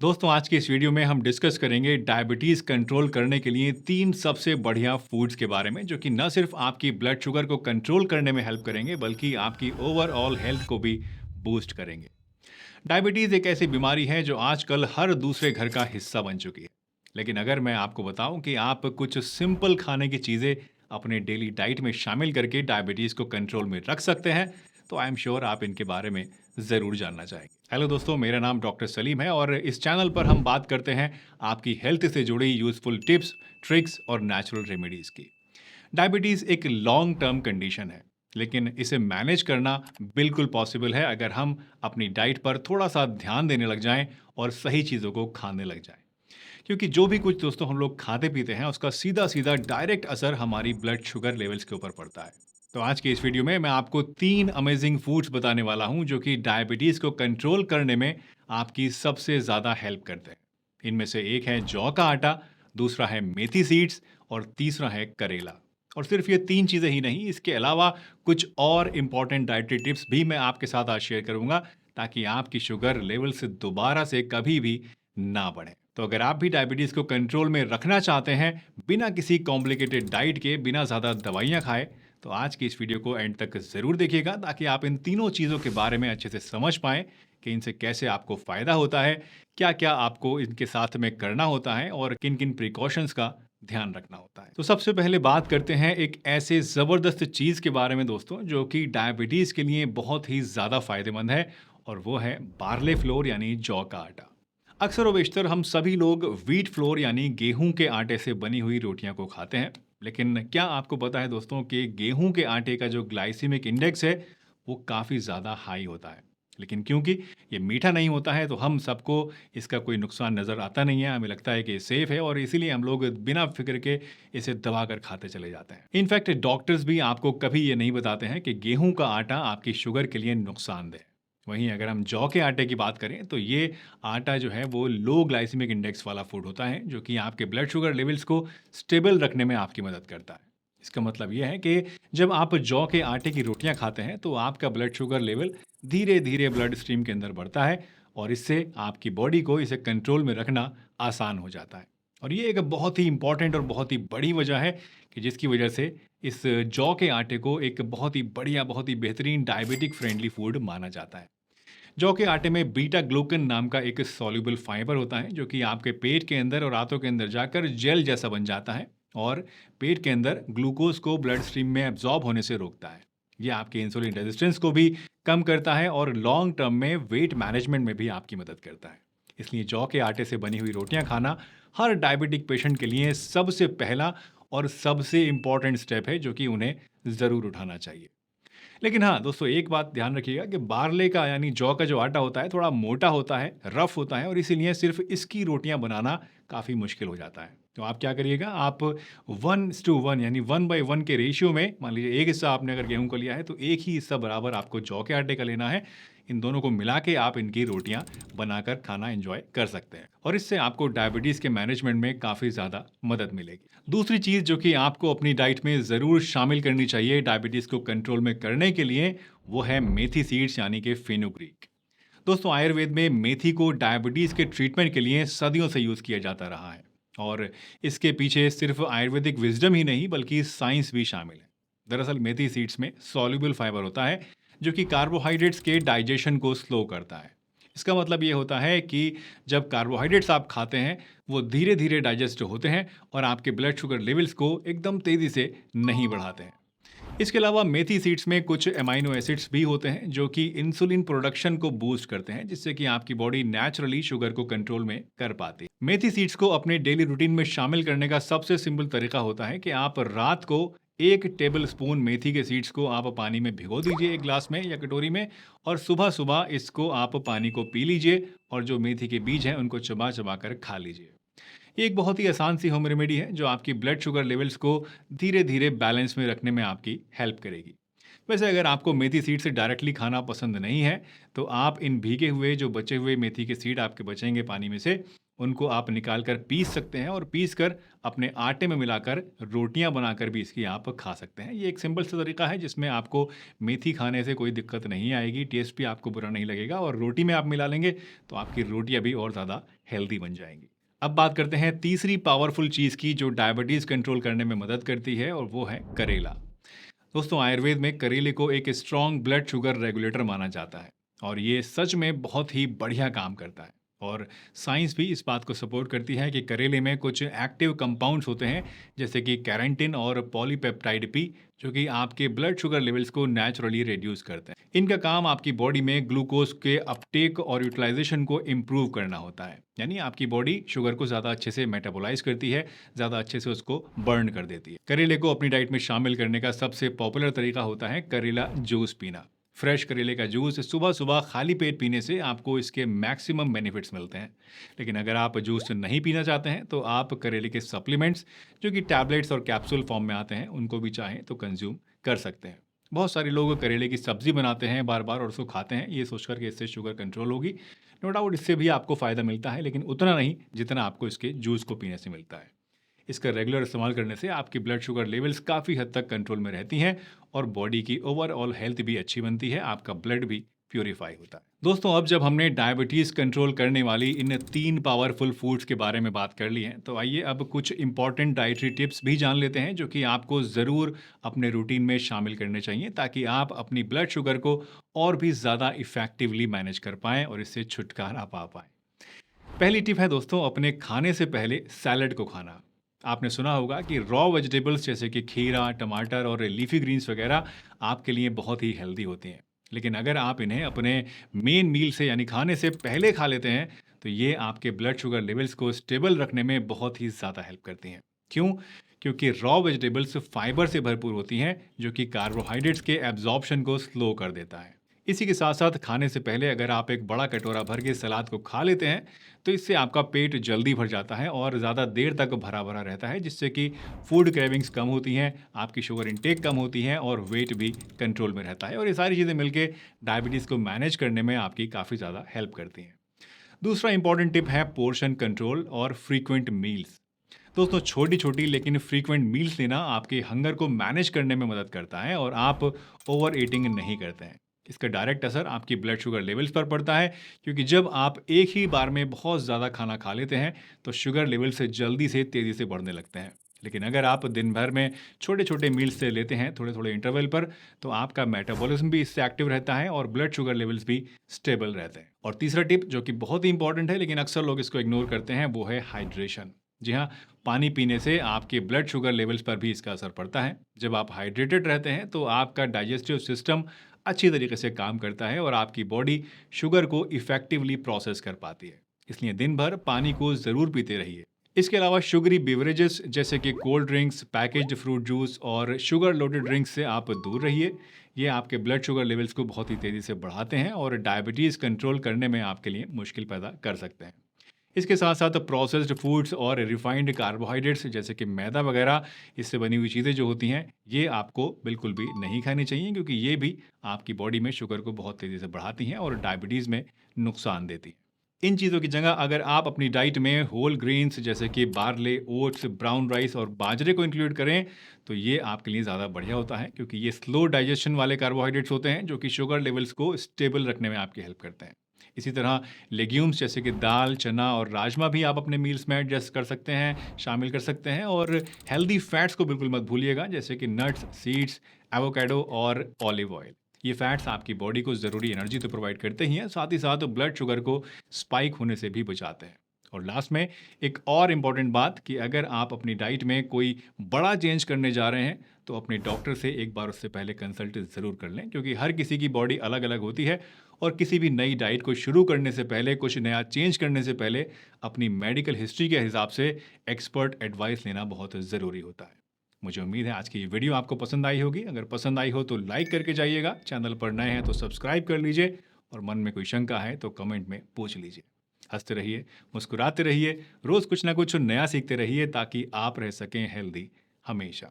दोस्तों आज की इस वीडियो में हम डिस्कस करेंगे डायबिटीज़ कंट्रोल करने के लिए 3 सबसे बढ़िया फूड्स के बारे में जो कि न सिर्फ आपकी ब्लड शुगर को कंट्रोल करने में हेल्प करेंगे बल्कि आपकी ओवरऑल हेल्थ को भी बूस्ट करेंगे। डायबिटीज़ एक ऐसी बीमारी है जो आजकल हर दूसरे घर का हिस्सा बन चुकी है। लेकिन अगर मैं आपको बताऊं कि आप कुछ सिंपल खाने की चीज़ें अपने डेली डाइट में शामिल करके डायबिटीज़ को कंट्रोल में रख सकते हैं, तो आई एम श्योर आप इनके बारे में ज़रूर जानना चाहेंगे। हेलो दोस्तों, मेरा नाम डॉक्टर सलीम है और इस चैनल पर हम बात करते हैं आपकी हेल्थ से जुड़ी यूज़फुल टिप्स, ट्रिक्स और नेचुरल रेमेडीज़ की। डायबिटीज़ एक लॉन्ग टर्म कंडीशन है, लेकिन इसे मैनेज करना बिल्कुल पॉसिबल है अगर हम अपनी डाइट पर थोड़ा-सा ध्यान देने लग जाएँ और सही चीज़ों को खाने लग जाएँ। क्योंकि जो भी कुछ दोस्तों हम लोग खाते-पीते हैं, उसका सीधा-सीधा डायरेक्ट असर हमारी ब्लड शुगर लेवल्स के ऊपर पड़ता है। तो आज की इस वीडियो में मैं आपको 3 अमेजिंग फूड्स बताने वाला हूँ, जो कि डायबिटीज़ को कंट्रोल करने में आपकी सबसे ज़्यादा हेल्प करते हैं। इनमें से एक है जौ का आटा, दूसरा है मेथी सीड्स और तीसरा है करेला। और सिर्फ ये 3 चीज़ें ही नहीं, इसके अलावा कुछ और इम्पोर्टेंट डाइटरी टिप्स भी मैं आपके साथ आज शेयर करूँगा, ताकि आपकी शुगर लेवल से दोबारा से कभी भी ना बढ़े। तो अगर आप भी डायबिटीज़ को कंट्रोल में रखना चाहते हैं, बिना किसी कॉम्प्लिकेटेड डाइट के, बिना ज़्यादा दवाइयाँ खाए, तो आज की इस वीडियो को एंड तक ज़रूर देखिएगा ताकि आप इन तीनों चीज़ों के बारे में अच्छे से समझ पाएँ कि इनसे कैसे आपको फ़ायदा होता है, क्या-क्या आपको इनके साथ में करना होता है और किन-किन प्रिकॉशंस का ध्यान रखना होता है। तो सबसे पहले बात करते हैं एक ऐसे ज़बरदस्त चीज़ के बारे में दोस्तों, जो कि डायबिटीज़ के लिए बहुत ही ज़्यादा फ़ायदेमंद है, और वो है बार्ले फ्लोर यानी जौ का आटा। अक्सर व बेशतर हम सभी लोग व्हीट फ्लोर यानी गेहूं के आटे से बनी हुई रोटियां को खाते हैं। लेकिन क्या आपको पता है दोस्तों कि गेहूं के आटे का जो ग्लाइसेमिक इंडेक्स है वो काफ़ी ज़्यादा हाई होता है। लेकिन क्योंकि ये मीठा नहीं होता है तो हम सबको इसका कोई नुकसान नज़र आता नहीं है, हमें लगता है कि ये सेफ़ है और इसीलिए हम लोग बिना फिक्र के इसे दबा कर खाते चले जाते हैं। इनफैक्ट डॉक्टर्स भी आपको कभी ये नहीं बताते हैं कि गेहूं का आटा आपकी शुगर के लिए नुकसानदेह है। वहीं अगर हम जौ के आटे की बात करें तो ये आटा जो है वो लो ग्लाइसेमिक इंडेक्स वाला फूड होता है, जो कि आपके ब्लड शुगर लेवल्स को स्टेबल रखने में आपकी मदद करता है। इसका मतलब ये है कि जब आप जौ के आटे की रोटियां खाते हैं तो आपका ब्लड शुगर लेवल धीरे धीरे ब्लड स्ट्रीम के अंदर बढ़ता है और इससे आपकी बॉडी को इसे कंट्रोल में रखना आसान हो जाता है। और ये एक बहुत ही इंपॉर्टेंट और बहुत ही बड़ी वजह है कि जिसकी वजह से इस जौ के आटे को एक बहुत ही बढ़िया, बहुत ही बेहतरीन डायबिटिक फ्रेंडली फूड माना जाता है। जौ के आटे में बीटा ग्लूकन नाम का एक सॉल्युबल फाइबर होता है, जो कि आपके पेट के अंदर और आंतों के अंदर जाकर जेल जैसा बन जाता है और पेट के अंदर ग्लूकोज को ब्लड स्ट्रीम में एब्जॉर्ब होने से रोकता है। ये आपके इंसुलिन रेजिस्टेंस को भी कम करता है और लॉन्ग टर्म में वेट मैनेजमेंट में भी आपकी मदद करता है। इसलिए जौ के आटे से बनी हुई रोटियां खाना हर डायबिटिक पेशेंट के लिए सबसे पहला और सबसे इम्पॉर्टेंट स्टेप है, जो कि उन्हें ज़रूर उठाना चाहिए। लेकिन हाँ दोस्तों, एक बात ध्यान रखिएगा कि बार्ले का यानी जौ का जो आटा होता है थोड़ा मोटा होता है, रफ होता है और इसीलिए सिर्फ इसकी रोटियां बनाना काफ़ी मुश्किल हो जाता है। तो आप क्या करिएगा, आप 1:1 यानी 1/1 के रेशियो में, मान लीजिए एक हिस्सा आपने अगर गेहूं का लिया है तो एक ही हिस्सा बराबर आपको जौ के आटे का लेना है। इन दोनों को मिला के आप इनकी रोटियां बनाकर खाना एंजॉय कर सकते हैं और इससे आपको डायबिटीज़ के मैनेजमेंट में काफ़ी ज़्यादा मदद मिलेगी। दूसरी चीज़ जो कि आपको अपनी डाइट में ज़रूर शामिल करनी चाहिए डायबिटीज़ को कंट्रोल में करने के लिए, वो है मेथी सीड्स यानी कि फेनुग्रीक। दोस्तों आयुर्वेद में मेथी को डायबिटीज़ के ट्रीटमेंट के लिए सदियों से यूज़ किया जाता रहा है और इसके पीछे सिर्फ आयुर्वेदिक विजडम ही नहीं बल्कि साइंस भी शामिल है। दरअसल मेथी सीड्स में सॉल्युबल फाइबर होता है, जो कि कार्बोहाइड्रेट्स के डाइजेशन को स्लो करता है। इसका मतलब ये होता है कि जब कार्बोहाइड्रेट्स आप खाते हैं वो धीरे धीरे डाइजेस्ट होते हैं और आपके ब्लड शुगर लेवल्स को एकदम तेज़ी से नहीं बढ़ाते हैं। इसके अलावा मेथी सीड्स में कुछ एमाइनो एसिड्स भी होते हैं जो कि इंसुलिन प्रोडक्शन को बूस्ट करते हैं, जिससे कि आपकी बॉडी नेचुरली शुगर को कंट्रोल में कर पाती है। मेथी सीड्स को अपने डेली रूटीन में शामिल करने का सबसे सिंपल तरीका होता है कि आप रात को 1 टेबल स्पून मेथी के सीड्स को आप पानी में भिगो दीजिए, एक ग्लास में या कटोरी में, और सुबह सुबह इसको आप पानी को पी लीजिए और जो मेथी के बीज हैं उनको चबा चबा कर खा लीजिए। ये एक बहुत ही आसान सी होम रेमेडी है जो आपकी ब्लड शुगर लेवल्स को धीरे धीरे बैलेंस में रखने में आपकी हेल्प करेगी। वैसे अगर आपको मेथी सीड से डायरेक्टली खाना पसंद नहीं है, तो आप इन भीगे हुए जो बचे हुए मेथी के सीड आपके बचेंगे पानी में से, उनको आप निकाल कर पीस सकते हैं और पीस कर अपने आटे में मिलाकर रोटियां बनाकर भी इसकी आप खा सकते हैं। ये एक सिंपल सा तरीका है जिसमें आपको मेथी खाने से कोई दिक्कत नहीं आएगी, टेस्ट भी आपको बुरा नहीं लगेगा और रोटी में आप मिला लेंगे तो आपकी रोटियां भी और ज़्यादा हेल्दी बन जाएंगी। अब बात करते हैं तीसरी पावरफुल चीज़ की जो डायबिटीज़ कंट्रोल करने में मदद करती है और वो है करेला। दोस्तों आयुर्वेद में करेले को एक स्ट्रॉन्ग ब्लड शुगर रेगुलेटर माना जाता है और ये सच में बहुत ही बढ़िया काम करता है। और साइंस भी इस बात को सपोर्ट करती है कि करेले में कुछ एक्टिव कंपाउंड्स होते हैं जैसे कि कैरेंटिन और पॉलीपेप्टाइड पी, जो कि आपके ब्लड शुगर लेवल्स को नेचुरली रिड्यूस करते हैं। इनका काम आपकी बॉडी में ग्लूकोज के अपटेक और यूटिलाइजेशन को इम्प्रूव करना होता है, यानी आपकी बॉडी शुगर को ज़्यादा अच्छे से मेटाबोलाइज करती है, ज़्यादा अच्छे से उसको बर्न कर देती है। करेले को अपनी डाइट में शामिल करने का सबसे पॉपुलर तरीका होता है करेला जूस पीना। फ्रेश करेले का जूस सुबह सुबह खाली पेट पीने से आपको इसके मैक्सिमम बेनिफिट्स मिलते हैं। लेकिन अगर आप जूस नहीं पीना चाहते हैं तो आप करेले के सप्लीमेंट्स, जो कि टैबलेट्स और कैप्सूल फॉर्म में आते हैं, उनको भी चाहें तो कंज्यूम कर सकते हैं। बहुत सारे लोग करेले की सब्जी बनाते हैं बार बार और उसको खाते हैं ये सोचकर कि इससे शुगर कंट्रोल होगी। नो डाउट इससे भी आपको फ़ायदा मिलता है, लेकिन उतना नहीं जितना आपको इसके जूस को पीने से मिलता है। इसका रेगुलर इस्तेमाल करने से आपकी ब्लड शुगर लेवल्स काफ़ी हद तक कंट्रोल में रहती हैं और बॉडी की ओवरऑल हेल्थ भी अच्छी बनती है, आपका ब्लड भी प्योरीफाई होता है। दोस्तों अब जब हमने डायबिटीज़ कंट्रोल करने वाली इन 3 पावरफुल फूड्स के बारे में बात कर ली है, तो आइए अब कुछ इंपॉर्टेंट डाइटरी टिप्स भी जान लेते हैं जो कि आपको ज़रूर अपने रूटीन में शामिल करने चाहिए ताकि आप अपनी ब्लड शुगर को और भी ज़्यादा इफ़ेक्टिवली मैनेज कर पाएँ और इससे छुटकारा पा पाएँ। पहली टिप है दोस्तों, अपने खाने से पहले सैलड को खाना। आपने सुना होगा कि रॉ वेजिटेबल्स जैसे कि खीरा, टमाटर और लीफी ग्रीन्स वगैरह आपके लिए बहुत ही हेल्दी होती हैं। लेकिन अगर आप इन्हें अपने मेन मील से यानी खाने से पहले खा लेते हैं, तो ये आपके ब्लड शुगर लेवल्स को स्टेबल रखने में बहुत ही ज़्यादा हेल्प करती हैं। क्यों? क्योंकि रॉ वेजिटेबल्स फाइबर से भरपूर होती हैं, जो कि कार्बोहाइड्रेट्स के एब्जॉर्प्शन को स्लो कर देता है। इसी के साथ-साथ खाने से पहले अगर आप एक बड़ा कटोरा भर के सलाद को खा लेते हैं, तो इससे आपका पेट जल्दी भर जाता है और ज़्यादा देर तक भरा-भरा रहता है, जिससे कि फूड क्रेविंग्स कम होती हैं, आपकी शुगर इंटेक कम होती है और वेट भी कंट्रोल में रहता है और ये सारी चीज़ें मिलके डायबिटीज़ को मैनेज करने में आपकी काफ़ी ज़्यादा हेल्प करती हैं। दूसरा इंपॉर्टेंट टिप है पोर्शन कंट्रोल और फ्रीक्वेंट मील्स। दोस्तों छोटी-छोटी लेकिन फ्रीक्वेंट मील्स लेना आपके हंगर को मैनेज करने में मदद करता है और आप ओवर ईटिंग नहीं करते हैं। इसका डायरेक्ट असर आपकी ब्लड शुगर लेवल्स पर पड़ता है, क्योंकि जब आप एक ही बार में बहुत ज़्यादा खाना खा लेते हैं तो शुगर लेवल से जल्दी से तेज़ी से बढ़ने लगते हैं। लेकिन अगर आप दिन भर में छोटे-छोटे मील्स से लेते हैं थोड़े-थोड़े इंटरवल पर, तो आपका मेटाबॉलिज्म भी इससे एक्टिव रहता है और ब्लड शुगर लेवल्स भी स्टेबल रहते हैं। और तीसरा टिप जो कि बहुत ही इंपॉर्टेंट है लेकिन अक्सर लोग इसको इग्नोर करते हैं, वो है हाइड्रेशन। जी हाँ, पानी पीने से आपके ब्लड शुगर लेवल्स पर भी इसका असर पड़ता है। जब आप हाइड्रेटेड रहते हैं तो आपका डाइजेस्टिव सिस्टम अच्छी तरीके से काम करता है और आपकी बॉडी शुगर को इफेक्टिवली प्रोसेस कर पाती है। इसलिए दिन भर पानी को ज़रूर पीते रहिए। इसके अलावा शुगरी बेवरेजेस जैसे कि cold drinks, packaged fruit juice और शुगर लोडेड ड्रिंक्स से आप दूर रहिए। ये आपके ब्लड शुगर लेवल्स को बहुत ही तेज़ी से बढ़ाते हैं और डायबिटीज़ कंट्रोल करने में आपके लिए मुश्किल पैदा कर सकते हैं। इसके साथ साथ प्रोसेस्ड फूड्स और रिफाइंड कार्बोहाइड्रेट्स जैसे कि मैदा वगैरह, इससे बनी हुई चीज़ें जो होती हैं, ये आपको बिल्कुल भी नहीं खानी चाहिए, क्योंकि ये भी आपकी बॉडी में शुगर को बहुत तेज़ी से बढ़ाती हैं और डायबिटीज़ में नुकसान देती हैं। इन चीज़ों की जगह अगर आप अपनी डाइट में होल ग्रेन्स जैसे कि बार्ले, ओट्स, ब्राउन राइस और बाजरे को इंक्लूड करें, तो ये आपके लिए ज़्यादा बढ़िया होता है, क्योंकि ये स्लो डाइजेशन वाले कार्बोहाइड्रेट्स होते हैं जो कि शुगर लेवल्स को स्टेबल रखने में आपकी हेल्प करते हैं। इसी तरह लेग्यूम्स जैसे कि दाल, चना और राजमा भी आप अपने मील्स में एडजस्ट कर सकते हैं, शामिल कर सकते हैं। और हेल्दी फैट्स को बिल्कुल मत भूलिएगा, जैसे कि नट्स, सीड्स, एवोकाडो और ऑलिव ऑयल। ये फैट्स आपकी बॉडी को ज़रूरी एनर्जी तो प्रोवाइड करते ही हैं, साथ ही साथ ब्लड शुगर को स्पाइक होने से भी बचाते हैं। और लास्ट में एक और इम्पॉर्टेंट बात कि अगर आप अपनी डाइट में कोई बड़ा चेंज करने जा रहे हैं, तो अपने डॉक्टर से एक बार उससे पहले कंसल्ट ज़रूर कर लें, क्योंकि हर किसी की बॉडी अलग-अलग होती है और किसी भी नई डाइट को शुरू करने से पहले, कुछ नया चेंज करने से पहले अपनी मेडिकल हिस्ट्री के हिसाब से एक्सपर्ट एडवाइस लेना बहुत ज़रूरी होता है। मुझे उम्मीद है आज की ये वीडियो आपको पसंद आई होगी। अगर पसंद आई हो तो लाइक करके जाइएगा, चैनल पर नए हैं तो सब्सक्राइब कर लीजिए और मन में कोई शंका है तो कमेंट में पूछ लीजिए। हंसते रहिए, मुस्कुराते रहिए, रोज़ कुछ ना कुछ नया सीखते रहिए ताकि आप रह सकें हेल्दी हमेशा।